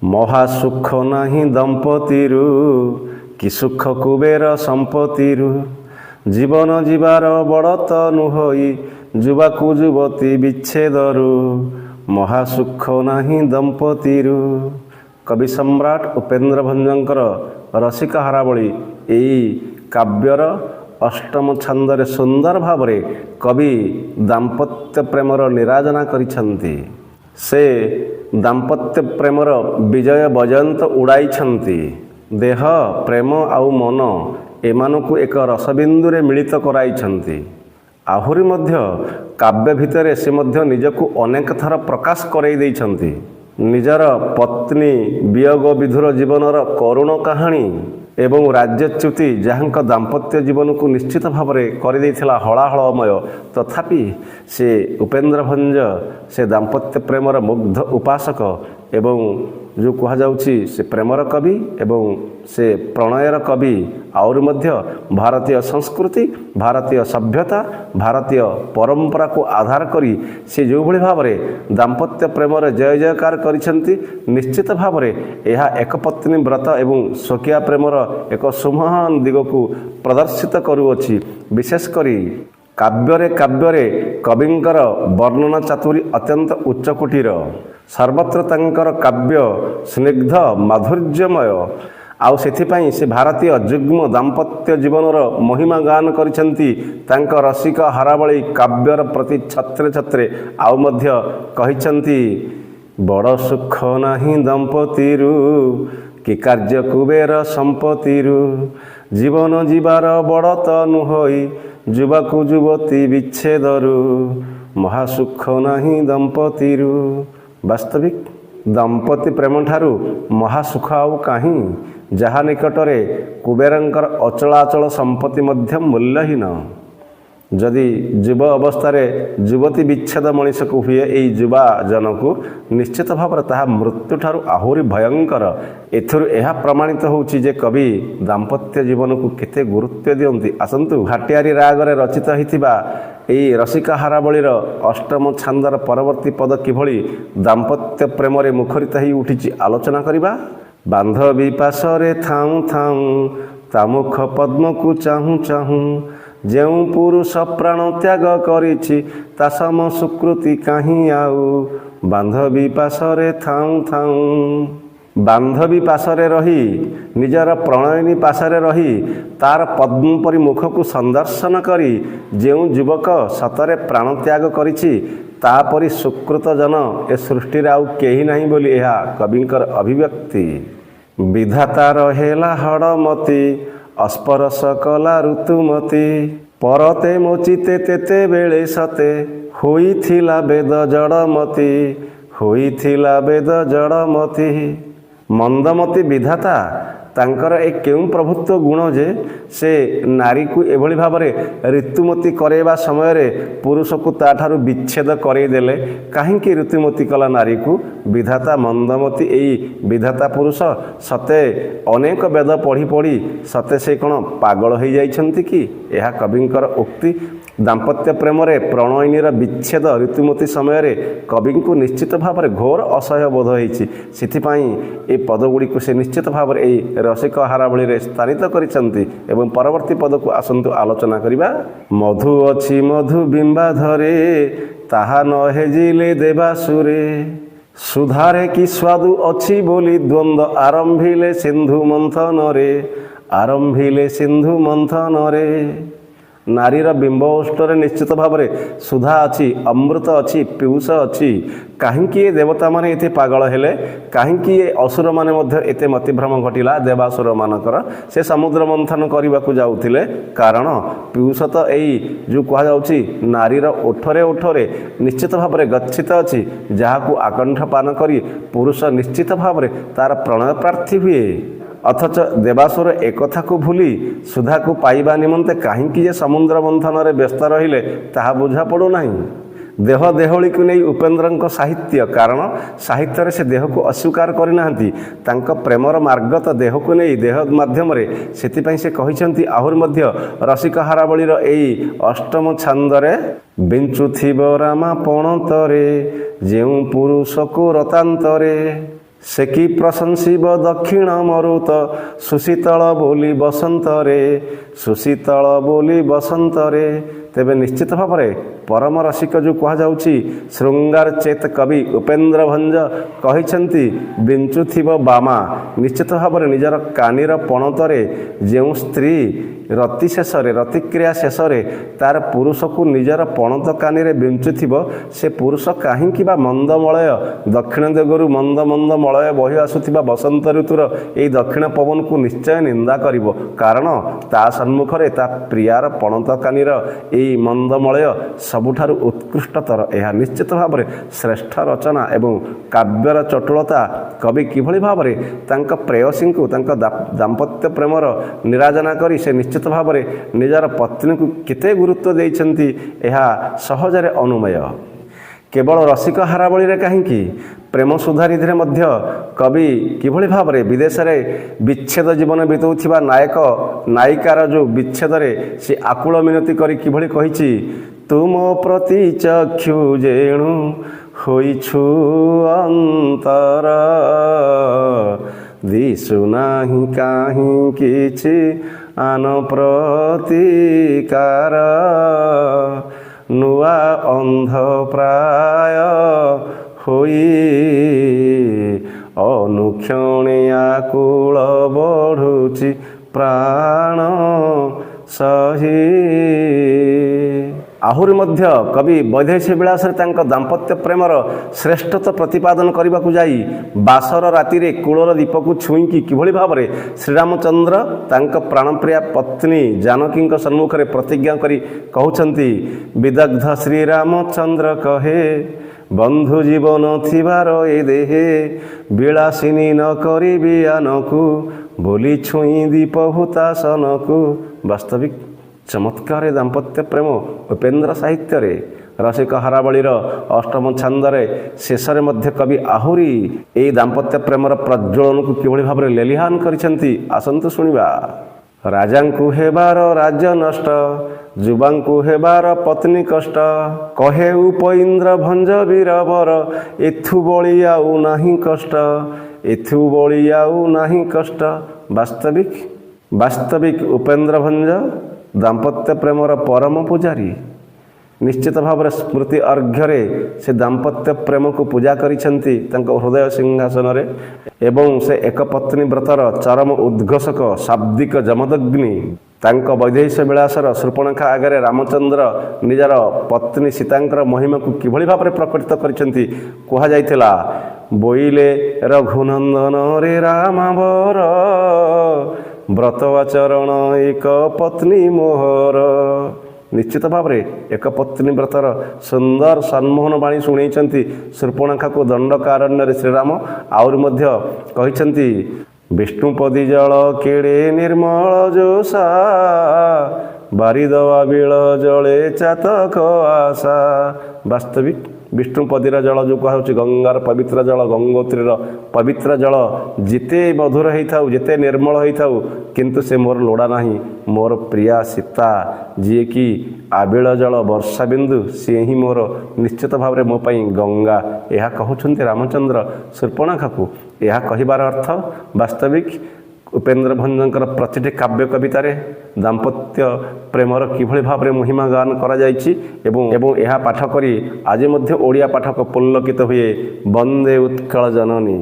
ମହାସୁଖ ନାହିଁ ଦମ୍ପତିରୁ କି ସୁଖ କୁବେର ସମ୍ପତ୍ତିରୁ। ଜୀବନ ଯିବାର ବଡ଼ ତ ନୁହଇ ଯୁବାକୁ ଯୁବତୀ ବିଚ୍ଛେଦରୁ। ମହାସୁଖ ନାହିଁ ଦମ୍ପତିରୁ। କବି ସମ୍ରାଟ ଉପେନ୍ଦ୍ର ଭଞ୍ଜଙ୍କର ରସିକ ହାରାବଳୀ ଏହି କାବ୍ୟର ଅଷ୍ଟମ ଛାନ୍ଦରେ ସୁନ୍ଦର ଭାବରେ କବି ଦାମ୍ପତ୍ୟ ପ୍ରେମର ନିରାଜନା କରିଛନ୍ତି। ସେ ଦାମ୍ପତ୍ୟ ପ୍ରେମର ବିଜୟ ବଜୟନ୍ତ ଉଡ଼ାଇଛନ୍ତି। ଦେହ, ପ୍ରେମ ଆଉ ମନ ଏମାନଙ୍କୁ ଏକ ରସବିନ୍ଦୁରେ ମିଳିତ କରାଇଛନ୍ତି। ଆହୁରି ମଧ୍ୟ କାବ୍ୟ ଭିତରେ ସେ ମଧ୍ୟ ନିଜକୁ ଅନେକ ଥର ପ୍ରକାଶ କରାଇ ଦେଇଛନ୍ତି। ନିଜର ପତ୍ନୀ ବିୟୋଗ ବିଧୁର ଜୀବନର କରୁଣ କାହାଣୀ ଏବଂ ରାଜ୍ୟଚ୍ୟୁତି ଯାହାଙ୍କ ଦାମ୍ପତ୍ୟ ଜୀବନକୁ ନିଶ୍ଚିତ ଭାବରେ କରିଦେଇଥିଲା ହଳାହଳମୟ, ତଥାପି ସେ ଉପେନ୍ଦ୍ର ଭଞ୍ଜ ସେ ଦାମ୍ପତ୍ୟ ପ୍ରେମର ମୁଗ୍ଧ ଉପାସକ ଏବଂ ଯେଉଁ କୁହାଯାଉଛି ସେ ପ୍ରେମର କବି ଏବଂ ସେ ପ୍ରଣୟର କବି। ଆହୁରି ମଧ୍ୟ ଭାରତୀୟ ସଂସ୍କୃତି, ଭାରତୀୟ ସଭ୍ୟତା, ଭାରତୀୟ ପରମ୍ପରାକୁ ଆଧାର କରି ସେ ଯେଉଁଭଳି ଭାବରେ ଦାମ୍ପତ୍ୟ ପ୍ରେମର ଜୟ ଜୟକାର କରିଛନ୍ତି, ନିଶ୍ଚିତ ଭାବରେ ଏହା ଏକପତ୍ନୀ ବ୍ରତ ଏବଂ ସ୍ୱକୀୟା ପ୍ରେମର ଏକ ସୁମହାନ ଦିଗକୁ ପ୍ରଦର୍ଶିତ କରୁଅଛି। ବିଶେଷ କରି କାବ୍ୟରେ କବିଙ୍କର ବର୍ଣ୍ଣନା ଚାତୁରୀ ଅତ୍ୟନ୍ତ ଉଚ୍ଚକୋଟୀର। ସର୍ବତ୍ର ତାଙ୍କର କାବ୍ୟ ସ୍ନିଗ୍ଧ ମାଧୁର୍ଯ୍ୟମୟ। ଆଉ ସେଥିପାଇଁ ସେ ଭାରତୀୟ ଯୁଗ୍ମ ଦାମ୍ପତ୍ୟ ଜୀବନର ମହିମା ଗାନ କରିଛନ୍ତି ତାଙ୍କ ରସିକ ହାରାବଳୀ କାବ୍ୟର ପ୍ରତି ଛତ୍ରେ ଛତ୍ରେ। ଆଉ ମଧ୍ୟ କହିଛନ୍ତି, ବଡ଼ ସୁଖ ନାହିଁ ଦମ୍ପତିରୁ କି କାର୍ଯ୍ୟ କୁବେର ସମ୍ପତ୍ତିରୁ। ଜୀବନ ଯିବାର ବଡ଼ ତ ନୁହଇ ଯୁବାକୁ ଯୁବତୀ ବିଚ୍ଛେଦରୁ। ମହାସୁଖ ନାହିଁ ଦମ୍ପତିରୁ। ବାସ୍ତବିକ ଦମ୍ପତି ପ୍ରେମଠାରୁ ମହାସୁଖ ଆଉ କାହିଁ, ଯାହା ନିକଟରେ କୁବେରଙ୍କର ଅଚଳାଚଳ ସମ୍ପତ୍ତି ମଧ୍ୟ ମୂଲ୍ୟହୀନ। ଯଦି ଯୁବ ଅବସ୍ଥାରେ ଯୁବତୀ ବିଚ୍ଛେଦ ମଣିଷକୁ ହୁଏ, ଏହି ଯୁବାଜନକୁ ନିଶ୍ଚିତ ଭାବରେ ତାହା ମୃତ୍ୟୁଠାରୁ ଆହୁରି ଭୟଙ୍କର। ଏଥିରୁ ଏହା ପ୍ରମାଣିତ ହେଉଛି ଯେ କବି ଦାମ୍ପତ୍ୟ ଜୀବନକୁ କେତେ ଗୁରୁତ୍ୱ ଦିଅନ୍ତି। ଆସନ୍ତୁ ଭାଟିଆରୀ ରାଗରେ ରଚିତ ହୋଇଥିବା ଏହି ରସିକ ହାରାବଳୀର ଅଷ୍ଟମ ଛାନ୍ଦର ପରବର୍ତ୍ତୀ ପଦ କିଭଳି ଦାମ୍ପତ୍ୟ ପ୍ରେମରେ ମୁଖରିତ ହୋଇ ଉଠିଛି ଆଲୋଚନା କରିବା। ବାନ୍ଧବୀ ପାଶରେ ଥାଉଁ ଥାଉଁ ତା ମୁଖ ପଦ୍ମକୁ ଚାହୁଁ ଚାହୁଁ। ଯେଉଁ ପୁରୁଷ ପ୍ରାଣ ତ୍ୟାଗ କରିଛି ତା ସମ ସୁକୃତି କାହିଁ ଆଉ। ବାନ୍ଧବୀ ପାଶରେ ଥାଉଁ ଥାଉଁ। ବାନ୍ଧବୀ ପାଶରେ ରହି, ନିଜର ପ୍ରଣୟିନୀ ପାଶରେ ରହି ତାର ପଦ୍ମ ପରି ମୁଖକୁ ସନ୍ଦର୍ଶନ କରି ଯେଉଁ ଯୁବକ ସତରେ ପ୍ରାଣତ୍ୟାଗ କରିଛି, ତାପରି ସୁକୃତ ଜନ ଏ ସୃଷ୍ଟିରେ ଆଉ କେହି ନାହିଁ ବୋଲି ଏହା କବିଙ୍କର ଅଭିବ୍ୟକ୍ତି। ବିଧାତାର ହେଲା ହଡ଼ମତି ଅସ୍ପରଶ କଲା ଋତୁମତି। ପରତେ ମୋଚିତେ ତେତେବେଳେ ସତେ ହୋଇଥିଲା ବେଦ ଜଡ଼ମତି। ହୋଇଥିଲା ବେଦ ଜଡ଼ମତି। ମନ୍ଦମତି ବିଧାତା ତାଙ୍କର ଏ କେଉଁ ପ୍ରଭୁତ୍ୱ ଗୁଣ ଯେ ସେ ନାରୀକୁ ଏଭଳି ଭାବରେ ଋତୁମତି କରାଇବା ସମୟରେ ପୁରୁଷକୁ ତାଠାରୁ ବିଚ୍ଛେଦ କରାଇଦେଲେ। କାହିଁକି ଋତୁମତି କଲା ନାରୀକୁ? ବିଧାତା ମନ୍ଦମତି ଏଇ ବିଧାତା ପୁରୁଷ ସତେ ଅନେକ ବେଦ ପଢ଼ି ପଢ଼ି ସତେ ସେ କ'ଣ ପାଗଳ ହୋଇଯାଇଛନ୍ତି କି? ଏହା କବିଙ୍କର ଉକ୍ତି। ଦାମ୍ପତ୍ୟ ପ୍ରେମରେ ପ୍ରଣୟିନୀର ବିଚ୍ଛେଦ ଋତୁମତି ସମୟରେ କବିଙ୍କୁ ନିଶ୍ଚିତ ଭାବରେ ଘୋର ଅସହ୍ୟ ବୋଧ ହୋଇଛି। ସେଥିପାଇଁ ଏ ପଦଗୁଡ଼ିକୁ ସେ ନିଶ୍ଚିତ ଭାବରେ ଏହି ରସିକ ହାରାବଳୀରେ ସ୍ଥାନିତ କରିଛନ୍ତି। ଏବଂ ପରବର୍ତ୍ତୀ ପଦକୁ ଆସନ୍ତୁ ଆଲୋଚନା କରିବା। ମଧୁ ଅଛି ମଧୁ ବିମ୍ବାଧରେ ତାହା ନ ହେଜିଲେ ଦେବାସୁରେ। ସୁଧାରେ କି ସ୍ୱାଦୁ ଅଛି ବୋଲି ଦ୍ୱନ୍ଦ୍ୱ ଆରମ୍ଭିଲେ ସିନ୍ଧୁ ମନ୍ଥନରେ। ଆରମ୍ଭିଲେ ସିନ୍ଧୁ ମନ୍ଥନରେ। ନାରୀର ବିମ୍ବ ଓଷ୍ଠରେ ନିଶ୍ଚିତ ଭାବରେ ସୁଧା ଅଛି, ଅମୃତ ଅଛି, ପୀୟୁଷ ଅଛି। କାହିଁକି ଏ ଦେବତାମାନେ ଏତେ ପାଗଳ ହେଲେ? କାହିଁକି ଏ ଅସୁରମାନେ ମଧ୍ୟ ଏତେ ମତିଭ୍ରମ ଘଟିଲା ଦେବାସୁରମାନଙ୍କର? ସେ ସମୁଦ୍ର ମନ୍ଥନ କରିବାକୁ ଯାଉଥିଲେ, କାରଣ ପୀୟୁଷ ତ ଏଇ ଯେଉଁ କୁହାଯାଉଛି ନାରୀର ଓଠରେ ଓଠରେ ନିଶ୍ଚିତ ଭାବରେ ଗଚ୍ଛିତ ଅଛି, ଯାହାକୁ ଆକଣ୍ଠ ପାନ କରି ପୁରୁଷ ନିଶ୍ଚିତ ଭାବରେ ତାର ପ୍ରଣୟ ପ୍ରାର୍ଥୀ ହୁଏ। ଅଥଚ ଦେବାସୁର ଏକଥାକୁ ଭୁଲି ସୁଧାକୁ ପାଇବା ନିମନ୍ତେ କାହିଁକି ଯେ ସମୁଦ୍ର ମନ୍ଥନରେ ବ୍ୟସ୍ତ ରହିଲେ ତାହା ବୁଝା ପଡ଼ୁନାହିଁ। ଦେହ ଦେହଳିକୁ ନେଇ ଉପେନ୍ଦ୍ରଙ୍କ ସାହିତ୍ୟ, କାରଣ ସାହିତ୍ୟରେ ସେ ଦେହକୁ ଅସ୍ୱୀକାର କରିନାହାନ୍ତି। ତାଙ୍କ ପ୍ରେମର ମାର୍ଗ ତ ଦେହକୁ ନେଇ, ଦେହ ମାଧ୍ୟମରେ। ସେଥିପାଇଁ ସେ କହିଛନ୍ତି ଆହୁରି ମଧ୍ୟ ରସିକ ହାରାବଳୀର ଏଇ ଅଷ୍ଟମ ଛାନ୍ଦରେ, ବିଞ୍ଚୁଥିବ ରାମା ପଣତରେ ଯେଉଁ ପୁରୁଷକୁ ରତାନ୍ତରେ। ସେ କି ପ୍ରଶଂସିବ ଦକ୍ଷିଣ ମରୁତ ସୁଶୀତଳ ବୋଲି ବସନ୍ତରେ ସୁଶୀତଳ ବୋଲି ବସନ୍ତରେ। ତେବେ ନିଶ୍ଚିତ ଭାବରେ ପରମ ରସିକ ଯେଉଁ କୁହାଯାଉଛି ଶୃଙ୍ଗାର ଚେତ କବି ଉପେନ୍ଦ୍ର ଭଞ୍ଜ କହିଛନ୍ତି ବିଞ୍ଚୁଥିବ ବାମା। ନିଶ୍ଚିତ ଭାବରେ ନିଜର କାନିର ପଣତରେ ଯେଉଁ ସ୍ତ୍ରୀ ରତି ଶେଷରେ ରତିକ୍ରିୟା ଶେଷରେ ତାର ପୁରୁଷକୁ ନିଜର ପଣତ କାନିରେ ବିଞ୍ଚୁଥିବ ସେ ପୁରୁଷ କାହିଁକି ବା ମନ୍ଦମଳୟ ଦକ୍ଷିଣ ଦିଗରୁ ମନ୍ଦ ମନ୍ଦ ମଳୟ ବହି ଆସୁଥିବା ବସନ୍ତ ଋତୁର ଏହି ଦକ୍ଷିଣ ପବନକୁ ନିଶ୍ଚୟ ନିନ୍ଦା କରିବ। କାରଣ ତା ସମ୍ମୁଖରେ ତା ପ୍ରିୟାର ପଣତ କାନିର ଏହି ମନ୍ଦମଳୟ ସବୁଠାରୁ ଉତ୍କୃଷ୍ଟତର। ଏହା ନିଶ୍ଚିତ ଭାବରେ ଶ୍ରେଷ୍ଠ ରଚନା ଏବଂ କାବ୍ୟର ଚଟୁଳତା। କବି କିଭଳି ଭାବରେ ତାଙ୍କ ପ୍ରେୟସୀଙ୍କୁ ତାଙ୍କ ଦାମ୍ପତ୍ୟ ପ୍ରେମର ନିରାଜନା କରି ସେ ନିଶ୍ଚିତ ଭାବରେ ନିଜର ପତ୍ନୀକୁ କେତେ ଗୁରୁତ୍ୱ ଦେଇଛନ୍ତି ଏହା ସହଜରେ ଅନୁମେୟ। କେବଳ ରସିକ ହାରାବଳୀରେ କାହିଁକି ପ୍ରେମ ସୁଧାରିଧିରେ ମଧ୍ୟ କବି କିଭଳି ଭାବରେ ବିଦେଶରେ ବିଚ୍ଛେଦ ଜୀବନ ବିତାଉଥିବା ନାୟକ ନାୟିକାର ଯେଉଁ ବିଚ୍ଛେଦରେ ସେ ଆକୁଳ ମିନତି କରି କିଭଳି କହିଛି ତୁମ ପ୍ରତି ଚକ୍ଷୁ ଯେଣୁ ହୋଇଛୁ ଅନ୍ତର ଦିଶୁନାହିଁ କାହିଁ କିଛି ଆନ ପ୍ରତିକାର ନୂଆ ଅନ୍ଧ ପ୍ରାୟ ହୋଇ ଅନୁକ୍ଷଣେ ଆକୁଳ ବଢ଼ୁଛି ପ୍ରାଣ ସହି। ଆହୁରି ମଧ୍ୟ କବି ବୈଦେହୀ ବିଳାସରେ ତାଙ୍କ ଦାମ୍ପତ୍ୟ ପ୍ରେମର ଶ୍ରେଷ୍ଠତ୍ୱ ପ୍ରତିପାଦନ କରିବାକୁ ଯାଇ ବାସର ରାତିରେ କୂଳର ଦୀପକୁ ଛୁଇଁକି କିଭଳି ଭାବରେ ଶ୍ରୀରାମଚନ୍ଦ୍ର ତାଙ୍କ ପ୍ରାଣପ୍ରିୟା ପତ୍ନୀ ଜାନକୀଙ୍କ ସମ୍ମୁଖରେ ପ୍ରତିଜ୍ଞା କରି କହୁଛନ୍ତି ବିଦଗ୍ଧ ଶ୍ରୀରାମଚନ୍ଦ୍ର କହେ ବନ୍ଧୁ ଜୀବନ ଥିବାର ଏ ଦେହେ ବିଳାସିନୀ ନ କରିବି ଆନକୁ ବୋଲି ଛୁଇଁ ଦୀପ ହୁତାସନକୁ। ବାସ୍ତବିକ ଚମତ୍କାର ଦାମ୍ପତ୍ୟ ପ୍ରେମ ଉପେନ୍ଦ୍ର ସାହିତ୍ୟରେ ରସିକ ହାରାବଳୀର ଅଷ୍ଟମ ଛାନ୍ଦରେ ଶେଷରେ ମଧ୍ୟ କବି ଆହୁରି ଏହି ଦାମ୍ପତ୍ୟ ପ୍ରେମର ପ୍ରଜ୍ୱଳନକୁ କିଭଳି ଭାବରେ ଲେଲିହାନ କରିଛନ୍ତି ଆସନ୍ତୁ ଶୁଣିବା। ରାଜାଙ୍କୁ ହେବାର ରାଜ୍ୟ ନଷ୍ଟ ଯୁବାଙ୍କୁ ହେବାର ପତ୍ନୀ କଷ୍ଟ କହେ ଉପଇନ୍ଦ୍ର ଭଞ୍ଜ ବୀରବର ଏଥୁ ବଳି ଆଉ ନାହିଁ କଷ୍ଟ ଏଥୁ ବଳି ଆଉ ନାହିଁ କଷ୍ଟ। ବାସ୍ତବିକ ଉପେନ୍ଦ୍ର ଭଞ୍ଜ ଦାମ୍ପତ୍ୟ ପ୍ରେମର ପରମ ପୂଜାରୀ। ନିଶ୍ଚିତ ଭାବରେ ସ୍ମୃତି ଅର୍ଘ୍ୟରେ ସେ ଦାମ୍ପତ୍ୟ ପ୍ରେମକୁ ପୂଜା କରିଛନ୍ତି ତାଙ୍କ ହୃଦୟ ସିଂହାସନରେ ଏବଂ ସେ ଏକ ପତ୍ନୀ ବ୍ରତର ଚରମ ଉଦ୍ଘୋଷକ ଶାବ୍ଦିକ ଯମଦଗ୍ନି। ତାଙ୍କ ବୈଦେହୀ ବିଳାସର ଶୂର୍ପଣଖା ଆଗରେ ରାମଚନ୍ଦ୍ର ନିଜର ପତ୍ନୀ ସୀତାଙ୍କର ମହିମାକୁ କିଭଳି ଭାବରେ ପ୍ରକଟିତ କରିଛନ୍ତି କୁହାଯାଇଥିଲା ବୋଇଲେ ରଘୁନନ୍ଦନରେ ରାମାବର ବ୍ରତ ଆଚରଣ ଏକ ପତ୍ନୀ ମୋହର। ନିଶ୍ଚିତ ଭାବରେ ଏକ ପତ୍ନୀ ବ୍ରତର ସୁନ୍ଦର ସମ୍ମୋହନ ବାଣୀ ଶୁଣେଇଛନ୍ତି ଶୂର୍ପଣଖାକୁ ଦଣ୍ଡକାରଣ୍ୟରେ ଶ୍ରୀରାମ। ଆହୁରି ମଧ୍ୟ କହିଛନ୍ତି ବିଷ୍ଣୁପଦୀ ଜଳ କେଡ଼େ ନିର୍ମଳ ଯୋଷା ବାରିଦବା ବିଳ ଜଳେ ଚାତକ ଆଶା। ବାସ୍ତବିକ ବିଷ୍ଣୁପଦୀର ଜଳ ଯେଉଁ କୁହାଯାଉଛି ଗଙ୍ଗାର ପବିତ୍ର ଜଳ ଗଙ୍ଗୋତ୍ରୀର ପବିତ୍ର ଜଳ ଯେତେ ମଧୁର ହେଇଥାଉ ଯେତେ ନିର୍ମଳ ହେଇଥାଉ କିନ୍ତୁ ସେ ମୋର ଲୋଡ଼ା ନାହିଁ ମୋର ପ୍ରିୟା ସୀତା ଯିଏକି ଆବିଳ ଜଳ ବର୍ଷା ବିନ୍ଦୁ ସିଏ ହିଁ ମୋର ନିଶ୍ଚିତ ଭାବରେ ମୋ ପାଇଁ ଗଙ୍ଗା। ଏହା କହୁଛନ୍ତି ରାମଚନ୍ଦ୍ର ଶୂର୍ପଣଖାକୁ। ଏହା କହିବାର ଅର୍ଥ ବାସ୍ତବିକ ଉପେନ୍ଦ୍ର ଭଞ୍ଜଙ୍କର ପ୍ରତିଟି କାବ୍ୟ କବିତାରେ ଦାମ୍ପତ୍ୟ ପ୍ରେମର କିଭଳି ଭାବରେ ମହିମା ଗାନ କରାଯାଇଛି ଏବଂ ଏହା ପାଠ କରି ଆଜି ମଧ୍ୟ ଓଡ଼ିଆ ପାଠକ ପୁଲକିତ ହୁଏ ବନ୍ଦେ ଉତ୍କଳ ଜନନୀ।